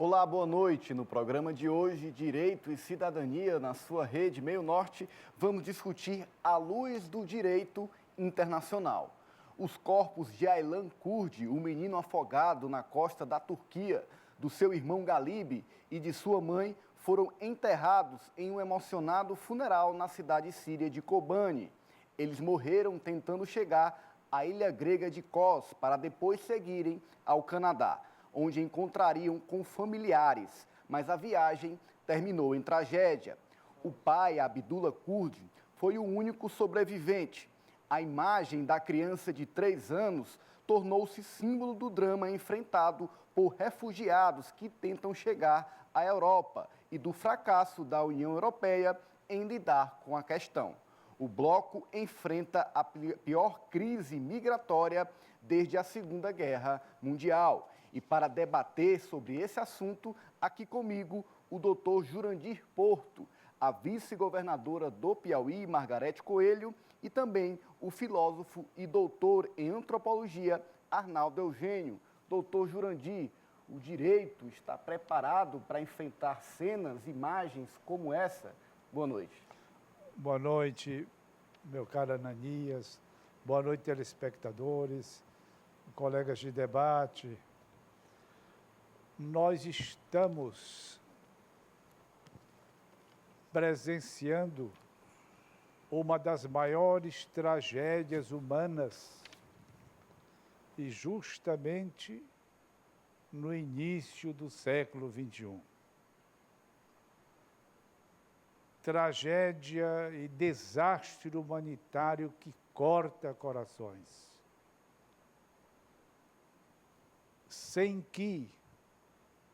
Olá, boa noite. No programa de hoje, Direito e Cidadania, na sua rede Meio Norte, vamos discutir à luz do direito internacional. Os corpos de Aylan Kurdi, o menino afogado na costa da Turquia, do seu irmão Galib e de sua mãe, foram enterrados em um emocionado funeral na cidade síria de Kobani. Eles morreram tentando chegar à ilha grega de Kos para depois seguirem ao Canadá, onde encontrariam com familiares, mas a viagem terminou em tragédia. O pai, Abdullah Kurdi, foi o único sobrevivente. A imagem da criança de 3 anos tornou-se símbolo do drama enfrentado por refugiados que tentam chegar à Europa e do fracasso da União Europeia em lidar com a questão. O bloco enfrenta a pior crise migratória desde a Segunda Guerra Mundial. E para debater sobre esse assunto, aqui comigo o doutor Jurandir Porto, a vice-governadora do Piauí, Margarete Coelho, e também o filósofo e doutor em antropologia, Arnaldo Eugênio. Doutor Jurandir, o direito está preparado para enfrentar cenas, imagens como essa? Boa noite. Boa noite, meu caro Ananias. Boa noite, telespectadores, colegas de debate. Nós estamos presenciando uma das maiores tragédias humanas e justamente no início do século XXI. Tragédia e desastre humanitário que corta corações, sem que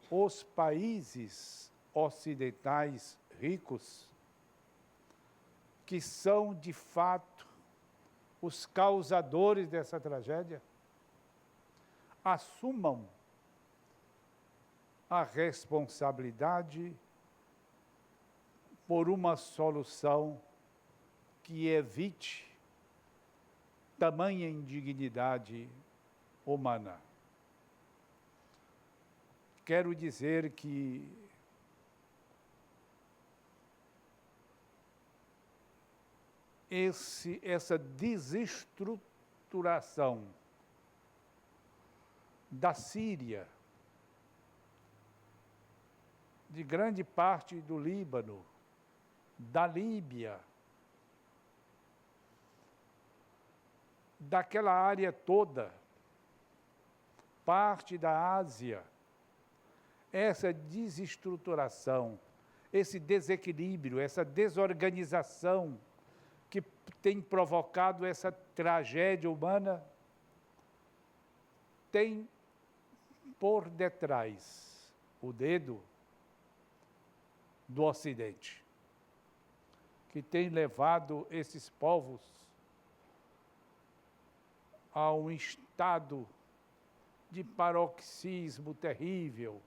os países ocidentais ricos, que são de fato os causadores dessa tragédia, assumam a responsabilidade por uma solução que evite tamanha indignidade humana. Quero dizer que essa desestruturação da Síria, de grande parte do Líbano, da Líbia, daquela área toda, parte da Ásia, essa desestruturação, esse desequilíbrio, essa desorganização que tem provocado essa tragédia humana, tem por detrás o dedo do Ocidente, que tem levado esses povos a um estado de paroxismo terrível,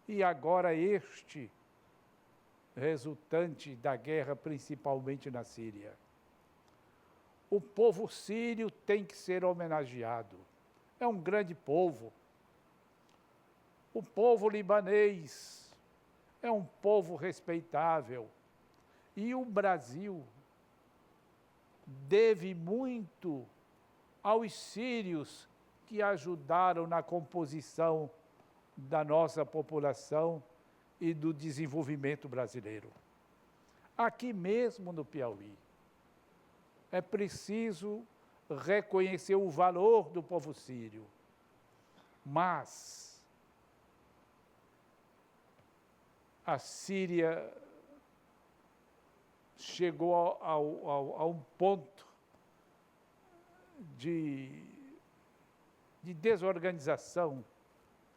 e agora este resultante da guerra, principalmente na Síria. O povo sírio tem que ser homenageado. É um grande povo. O povo libanês é um povo respeitável. E o Brasil deve muito aos sírios que ajudaram na composição da nossa população e do desenvolvimento brasileiro. Aqui mesmo no Piauí, é preciso reconhecer o valor do povo sírio, mas a Síria chegou a um ponto de desorganização.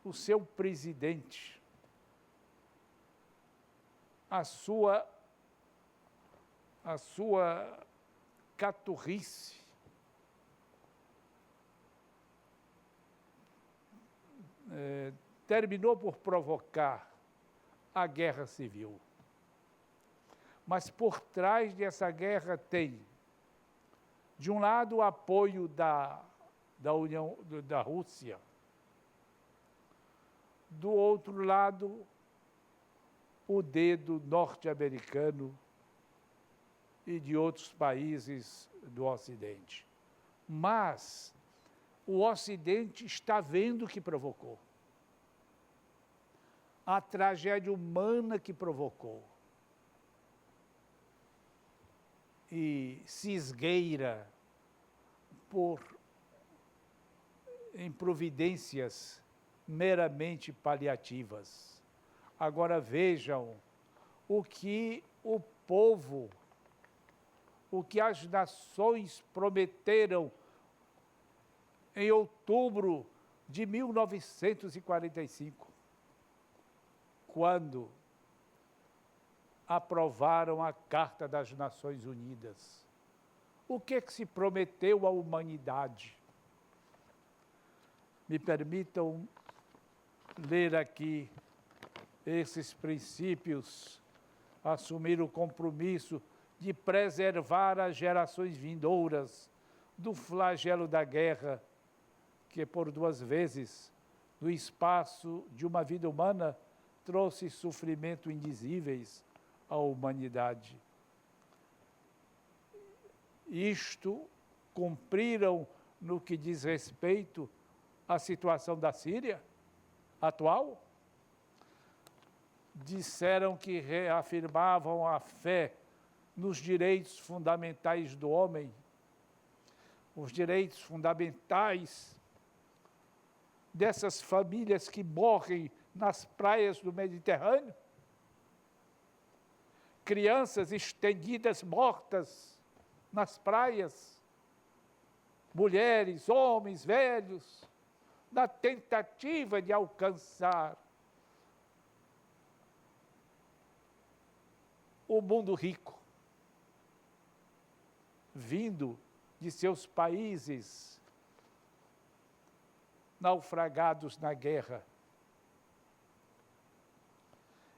O seu presidente, a sua caturrice, terminou por provocar a guerra civil. Mas por trás dessa guerra tem, de um lado, o apoio da Rússia, do outro lado, o dedo norte-americano e de outros países do Ocidente. Mas o Ocidente está vendo o que provocou. A tragédia humana que provocou. E se esgueira em providências meramente paliativas. Agora vejam o que o povo, o que as nações prometeram em outubro de 1945, quando aprovaram a Carta das Nações Unidas. O que se prometeu à humanidade? Me permitam ler aqui esses princípios, assumir o compromisso de preservar as gerações vindouras do flagelo da guerra, que por 2 vezes, no espaço de uma vida humana, trouxe sofrimento indizíveis à humanidade. Isto cumpriram no que diz respeito à situação da Síria atual? Disseram que reafirmavam a fé nos direitos fundamentais do homem, os direitos fundamentais dessas famílias que morrem nas praias do Mediterrâneo, crianças estendidas mortas nas praias, mulheres, homens, velhos, na tentativa de alcançar o mundo rico, vindo de seus países naufragados na guerra.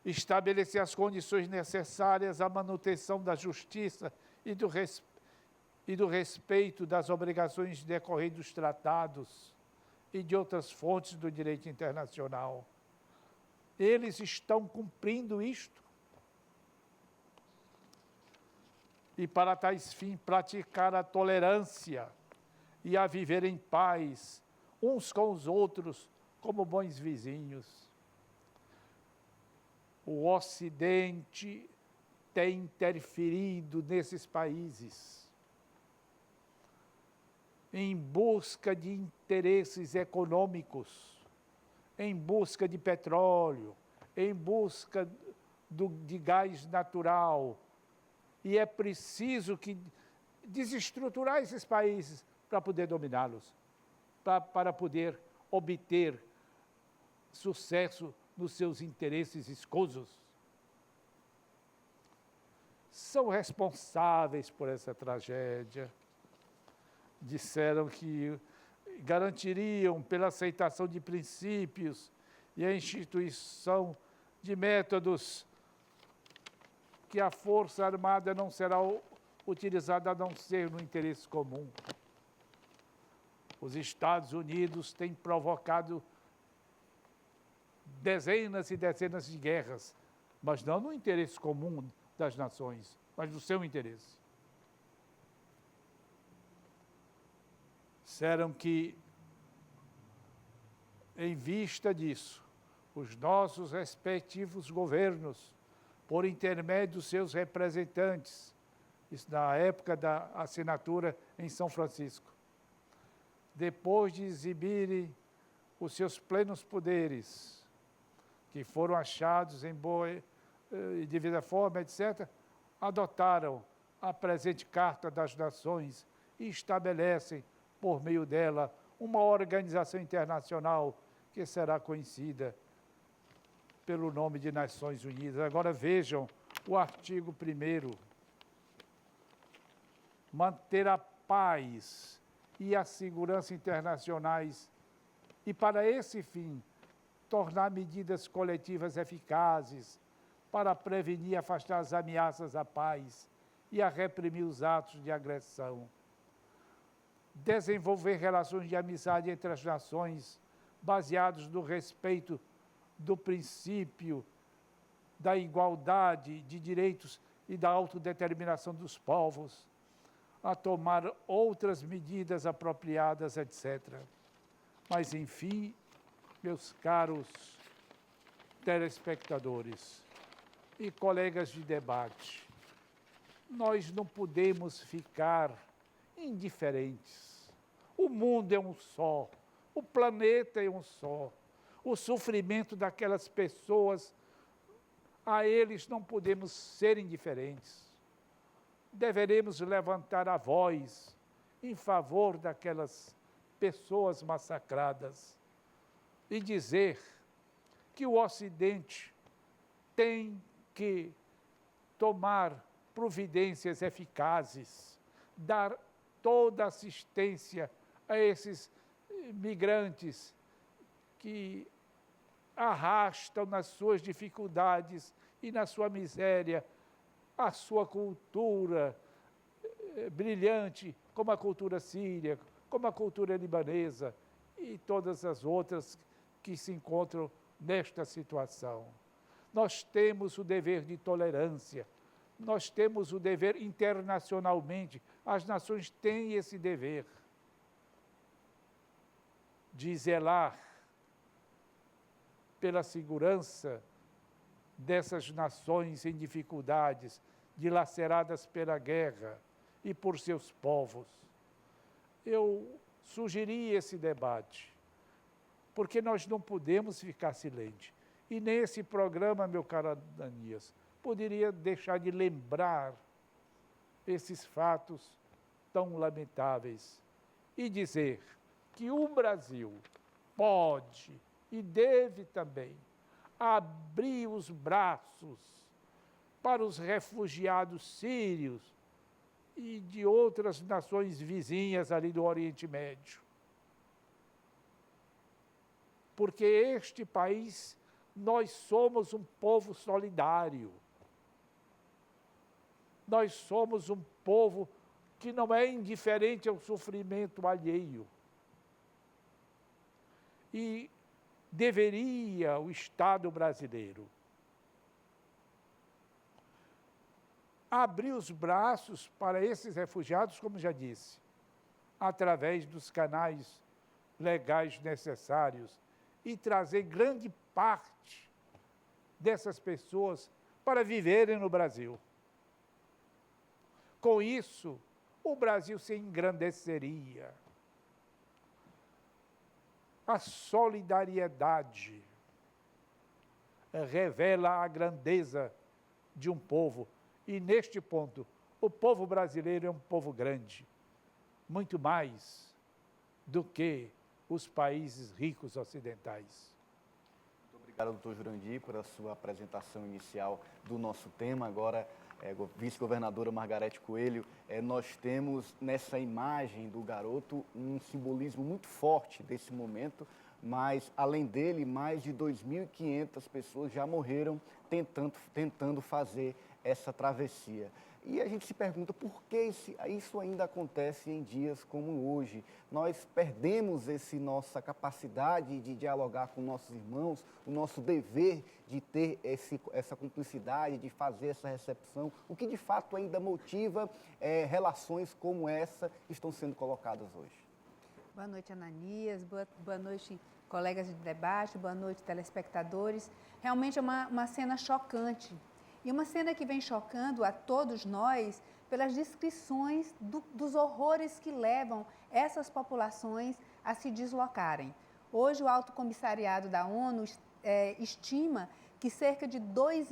Estabelecer as condições necessárias à manutenção da justiça e do respeito das obrigações decorrentes dos tratados e de outras fontes do direito internacional. Eles estão cumprindo isto. E para tais fins, praticar a tolerância e a viver em paz, uns com os outros, como bons vizinhos. O Ocidente tem interferido nesses países em busca de interesses econômicos, em busca de petróleo, em busca de gás natural. E é preciso desestruturar esses países para poder dominá-los, para poder obter sucesso nos seus interesses escusos. São responsáveis por essa tragédia. Disseram que garantiriam, pela aceitação de princípios e a instituição de métodos, que a Força Armada não será utilizada a não ser no interesse comum. Os Estados Unidos têm provocado dezenas e dezenas de guerras, mas não no interesse comum das nações, mas no seu interesse. Disseram que, em vista disso, os nossos respectivos governos, por intermédio dos seus representantes, isso na época da assinatura em São Francisco, depois de exibirem os seus plenos poderes, que foram achados em boa e devida forma, etc., adotaram a presente Carta das Nações e estabelecem, por meio dela, uma organização internacional que será conhecida pelo nome de Nações Unidas. Agora vejam o artigo 1º. Manter a paz e a segurança internacionais e, para esse fim, tornar medidas coletivas eficazes para prevenir e afastar as ameaças à paz e a reprimir os atos de agressão. Desenvolver relações de amizade entre as nações baseados no respeito do princípio da igualdade de direitos e da autodeterminação dos povos, a tomar outras medidas apropriadas, etc. Mas, enfim, meus caros telespectadores e colegas de debate, nós não podemos ficar indiferentes. O mundo é um só, o planeta é um só. O sofrimento daquelas pessoas, a eles não podemos ser indiferentes. Deveremos levantar a voz em favor daquelas pessoas massacradas e dizer que o Ocidente tem que tomar providências eficazes, dar toda assistência a esses migrantes que arrastam nas suas dificuldades e na sua miséria a sua cultura brilhante, como a cultura síria, como a cultura libanesa e todas as outras que se encontram nesta situação. Nós temos o dever de tolerância, nós temos o dever internacionalmente, as nações têm esse dever de zelar pela segurança dessas nações em dificuldades, dilaceradas pela guerra e por seus povos. Eu sugeri esse debate, porque nós não podemos ficar silentes. E nesse programa, meu caro Ananias, poderia deixar de lembrar esses fatos tão lamentáveis e dizer que o Brasil pode e deve também abrir os braços para os refugiados sírios e de outras nações vizinhas ali do Oriente Médio. Porque este país, nós somos um povo solidário. Nós somos um povo que não é indiferente ao sofrimento alheio. E deveria o Estado brasileiro abrir os braços para esses refugiados, como já disse, através dos canais legais necessários e trazer grande parte dessas pessoas para viverem no Brasil. Com isso, o Brasil se engrandeceria. A solidariedade revela a grandeza de um povo. E, neste ponto, o povo brasileiro é um povo grande, muito mais do que os países ricos ocidentais. Muito obrigado, doutor Jurandir, por a sua apresentação inicial do nosso tema. Agora, vice-governadora Margarete Coelho, nós temos nessa imagem do garoto um simbolismo muito forte desse momento, mas, além dele, mais de 2.500 pessoas já morreram tentando fazer essa travessia. E a gente se pergunta por que isso ainda acontece em dias como hoje. Nós perdemos nossa capacidade de dialogar com nossos irmãos, o nosso dever de ter essa cumplicidade, de fazer essa recepção, o que de fato ainda motiva relações como essa que estão sendo colocadas hoje. Boa noite, Ananias, boa noite, colegas de debate, boa noite, telespectadores. Realmente é uma cena chocante. E uma cena que vem chocando a todos nós pelas descrições dos horrores que levam essas populações a se deslocarem. Hoje, o Alto Comissariado da ONU estima que há cerca de 2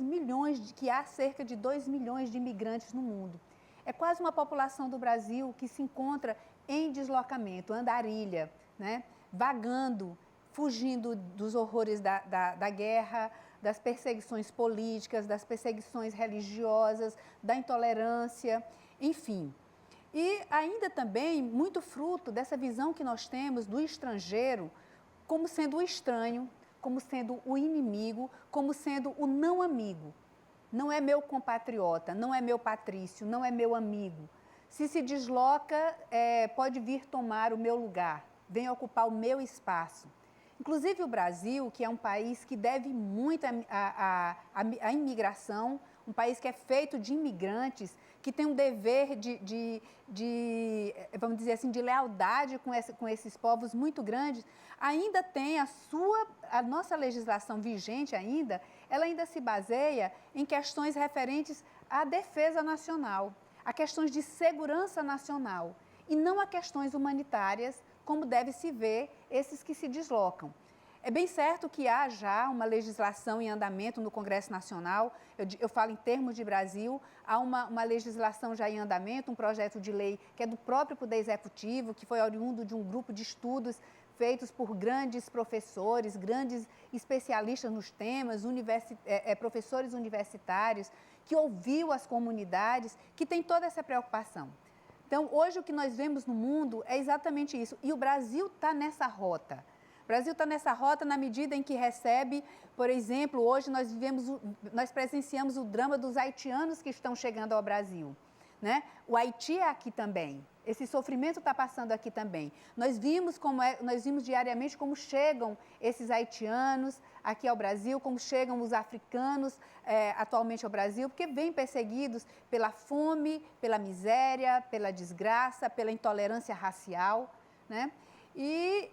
milhões de imigrantes no mundo. É quase uma população do Brasil que se encontra em deslocamento, andarilha, né? Vagando, fugindo dos horrores da guerra, das perseguições políticas, das perseguições religiosas, da intolerância, enfim. E ainda também muito fruto dessa visão que nós temos do estrangeiro como sendo o estranho, como sendo o inimigo, como sendo o não amigo. Não é meu compatriota, não é meu patrício, não é meu amigo. Se desloca, pode vir tomar o meu lugar, vem ocupar o meu espaço. Inclusive o Brasil, que é um país que deve muito à imigração, um país que é feito de imigrantes, que tem um dever vamos dizer assim, de lealdade com esses povos muito grandes, ainda tem a nossa legislação vigente ainda, ela ainda se baseia em questões referentes à defesa nacional, a questões de segurança nacional, e não a questões humanitárias, como deve se ver esses que se deslocam. É bem certo que há já uma legislação em andamento no Congresso Nacional, eu falo em termos de Brasil, há uma legislação já em andamento, um projeto de lei que é do próprio Poder Executivo, que foi oriundo de um grupo de estudos feitos por grandes professores, grandes especialistas nos temas, professores universitários, que ouviu as comunidades, que tem toda essa preocupação. Então, hoje o que nós vemos no mundo é exatamente isso, e o Brasil está nessa rota. O Brasil está nessa rota na medida em que recebe, por exemplo, hoje nós presenciamos o drama dos haitianos que estão chegando ao Brasil, né? O Haiti é aqui também, esse sofrimento está passando aqui também. Nós vimos diariamente como chegam esses haitianos aqui ao Brasil, como chegam os africanos atualmente ao Brasil, porque vêm perseguidos pela fome, pela miséria, pela desgraça, pela intolerância racial, né? E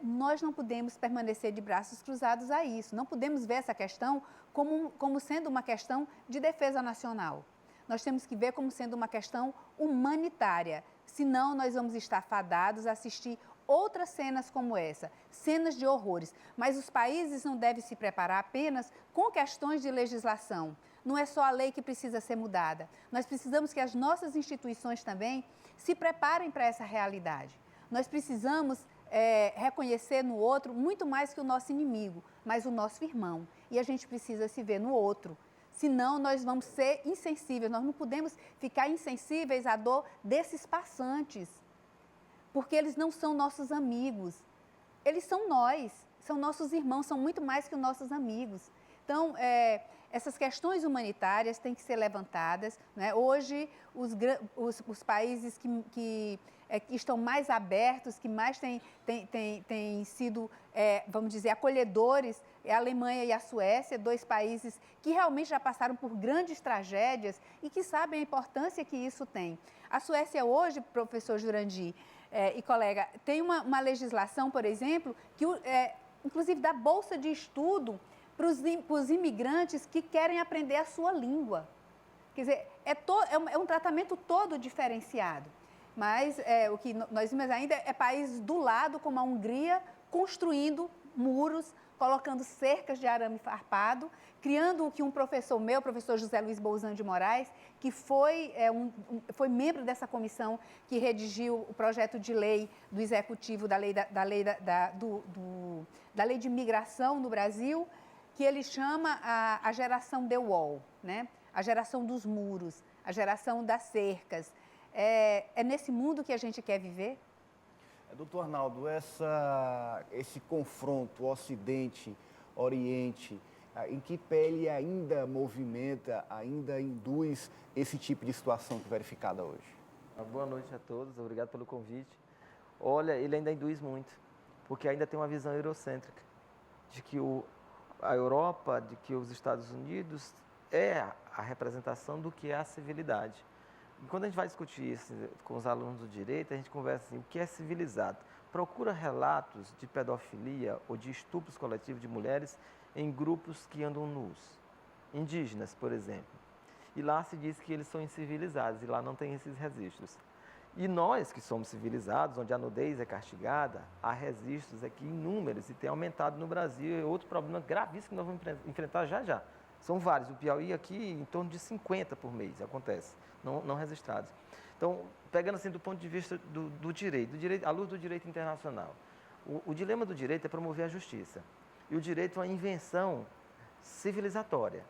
nós não podemos permanecer de braços cruzados a isso, não podemos ver essa questão como sendo uma questão de defesa nacional. Nós temos que ver como sendo uma questão humanitária, senão nós vamos estar fadados a assistir outras cenas como essa, cenas de horrores. Mas os países não devem se preparar apenas com questões de legislação. Não é só a lei que precisa ser mudada. Nós precisamos que as nossas instituições também se preparem para essa realidade. Nós precisamos reconhecer no outro muito mais que o nosso inimigo, mas o nosso irmão. E a gente precisa se ver no outro. Senão, nós vamos ser insensíveis, nós não podemos ficar insensíveis à dor desses passantes, porque eles não são nossos amigos, eles são nós, são nossos irmãos, são muito mais que os nossos amigos. Então, essas questões humanitárias têm que ser levantadas, né? Hoje, os países que estão mais abertos, que mais têm sido, vamos dizer, acolhedores, é a Alemanha e a Suécia, dois países que realmente já passaram por grandes tragédias e que sabem a importância que isso tem. A Suécia hoje, professor Jurandir e colega, tem uma legislação, por exemplo, que inclusive dá bolsa de estudo para os imigrantes que querem aprender a sua língua. Quer dizer, é um tratamento todo diferenciado. Mas o que nós vimos ainda é países do lado, como a Hungria, construindo muros, colocando cercas de arame farpado, criando o que um professor meu, o professor José Luiz Bolzan de Moraes, que foi membro dessa comissão que redigiu o projeto de lei do Executivo da lei de imigração no Brasil, que ele chama a geração The Wall, né? A geração dos muros, a geração das cercas. É nesse mundo que a gente quer viver? Doutor Arnaldo, esse confronto Ocidente-Oriente, em que pele ainda movimenta, ainda induz esse tipo de situação que é verificada hoje? Boa noite a todos, obrigado pelo convite. Olha, ele ainda induz muito, porque ainda tem uma visão eurocêntrica, de que a Europa, de que os Estados Unidos é a representação do que é a civilidade. E quando a gente vai discutir isso com os alunos do direito, a gente conversa assim, o que é civilizado? Procura relatos de pedofilia ou de estupros coletivos de mulheres em grupos que andam nus, indígenas, por exemplo. E lá se diz que eles são incivilizados, e lá não tem esses registros. E nós, que somos civilizados, onde a nudez é castigada, há registros aqui inúmeros e tem aumentado no Brasil. É outro problema gravíssimo que nós vamos enfrentar já já. São vários. O Piauí aqui, em torno de 50 por mês, acontece, não registrados. Então, pegando assim do ponto de vista do direito, à luz do direito internacional, o dilema do direito é promover a justiça. E o direito é uma invenção civilizatória.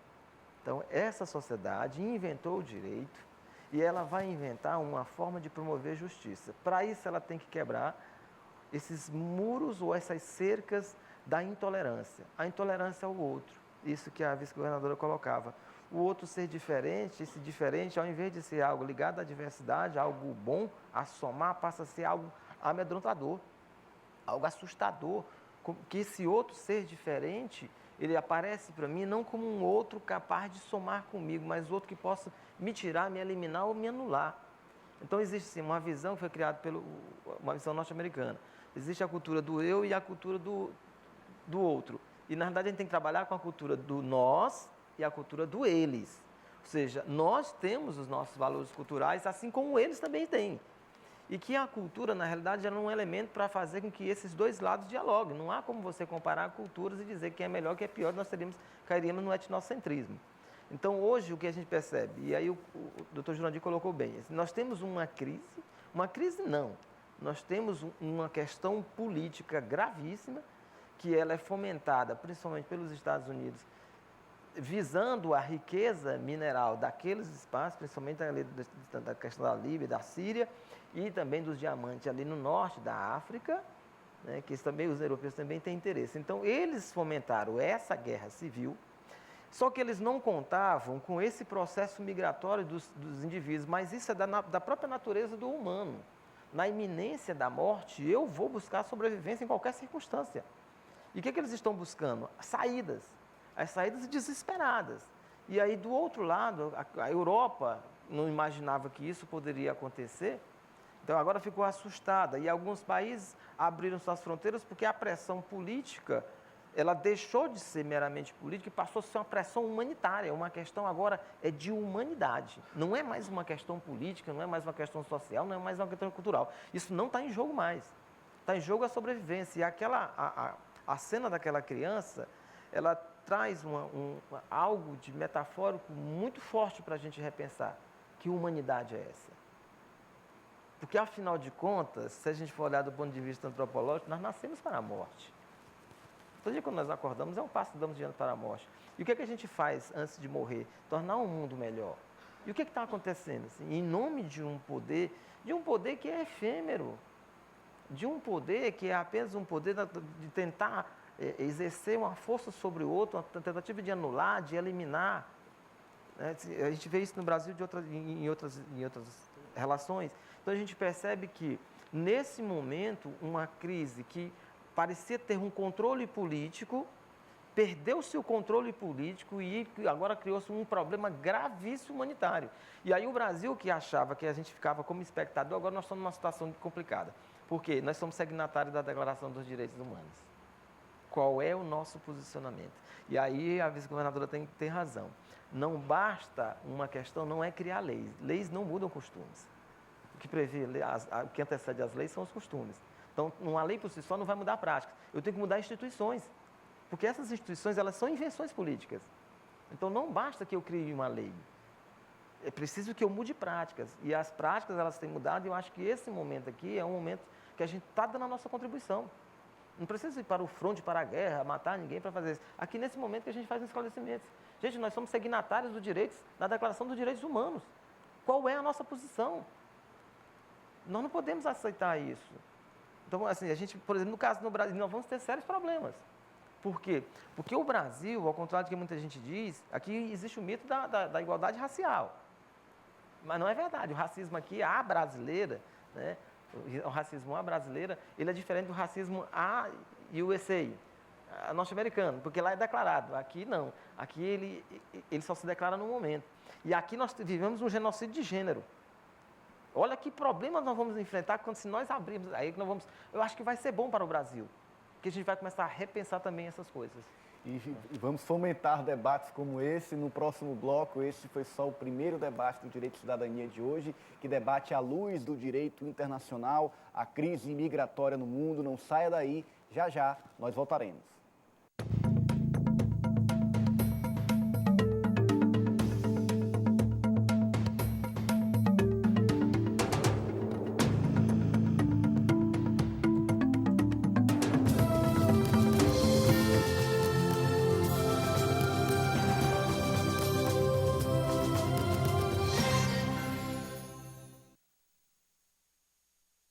Então, essa sociedade inventou o direito e ela vai inventar uma forma de promover justiça. Para isso, ela tem que quebrar esses muros ou essas cercas da intolerância. A intolerância ao outro, isso que a vice-governadora colocava. O outro ser diferente, esse diferente, ao invés de ser algo ligado à diversidade, algo bom, a somar, passa a ser algo amedrontador, algo assustador. que esse outro ser diferente, ele aparece para mim não como um outro capaz de somar comigo, mas outro que possa me tirar, me eliminar ou me anular. Então existe sim uma visão que foi criada uma visão norte-americana. Existe a cultura do eu e a cultura do outro. E na verdade a gente tem que trabalhar com a cultura do nós e a cultura do eles. Ou seja, nós temos os nossos valores culturais, assim como eles também têm. E que a cultura, na realidade, era um elemento para fazer com que esses dois lados dialoguem. Não há como você comparar culturas e dizer quem é melhor, quem é pior, nós cairíamos no etnocentrismo. Então, hoje, o que a gente percebe, e aí o Dr. Jurandir colocou bem, nós temos uma crise não, nós temos uma questão política gravíssima, que ela é fomentada, principalmente pelos Estados Unidos, visando a riqueza mineral daqueles espaços, principalmente da questão da Líbia, da Síria, e também dos diamantes ali no norte da África, né, que também os europeus também têm interesse. Então, eles fomentaram essa guerra civil, só que eles não contavam com esse processo migratório dos indivíduos, mas isso é da própria natureza do humano. Na iminência da morte, eu vou buscar sobrevivência em qualquer circunstância. E o que eles estão buscando? Saídas. As saídas desesperadas. E aí, do outro lado, a Europa não imaginava que isso poderia acontecer, então agora ficou assustada. E alguns países abriram suas fronteiras porque a pressão política, ela deixou de ser meramente política e passou a ser uma pressão humanitária. Uma questão agora é de humanidade. Não é mais uma questão política, não é mais uma questão social, não é mais uma questão cultural. Isso não está em jogo mais. Está em jogo a sobrevivência. E a cena daquela criança, ela traz algo de metafórico muito forte para a gente repensar. Que humanidade é essa? Porque, afinal de contas, se a gente for olhar do ponto de vista antropológico, nós nascemos para a morte. Todo dia quando nós acordamos é um passo que damos diante para a morte. E o que é que a gente faz antes de morrer? Tornar um mundo melhor. E o que está acontecendo? Assim, em nome de um poder que é efêmero, de um poder que é apenas um poder de tentar exercer uma força sobre o outro, uma tentativa de anular, de eliminar. Né? A gente vê isso no Brasil em outras relações. Então a gente percebe que, nesse momento, uma crise que parecia ter um controle político, perdeu-se o controle político e agora criou-se um problema gravíssimo humanitário. E aí o Brasil, que achava que a gente ficava como espectador, agora nós estamos numa situação complicada. Por quê? Nós somos signatários da Declaração dos Direitos Humanos. Qual é o nosso posicionamento? E aí a vice-governadora tem que ter razão. Não basta uma questão, não é criar leis. Leis não mudam costumes. O que prevê, o que antecede as leis são os costumes. Então, uma lei por si só não vai mudar a prática. Eu tenho que mudar instituições. Porque essas instituições, elas são invenções políticas. Então, não basta que eu crie uma lei. É preciso que eu mude práticas. E as práticas, elas têm mudado. E eu acho que esse momento aqui é um momento que a gente está dando a nossa contribuição. Não precisa ir para o fronte, para a guerra, matar ninguém para fazer isso. Aqui, nesse momento, que a gente faz um esclarecimento. Gente, nós somos signatários dos direitos, da Declaração dos Direitos Humanos. Qual é a nossa posição? Nós não podemos aceitar isso. Então, assim, a gente, por exemplo, no caso do Brasil, nós vamos ter sérios problemas. Por quê? Porque o Brasil, ao contrário do que muita gente diz, aqui existe o mito da igualdade racial. Mas não é verdade. O racismo aqui, a brasileira, né? O racismo à brasileira, ele é diferente do racismo à USA, norte-americano, porque lá é declarado. Aqui não. Aqui ele só se declara no momento. E aqui nós vivemos um genocídio de gênero. Olha que problemas nós vamos enfrentar quando, se nós abrirmos, aí que nós vamos, eu acho que vai ser bom para o Brasil, porque a gente vai começar a repensar também essas coisas. E vamos fomentar debates como esse no próximo bloco. Este foi só o primeiro debate do Direito e Cidadania de hoje, que debate à luz do direito internacional, a crise migratória no mundo. Não saia daí, já já nós voltaremos.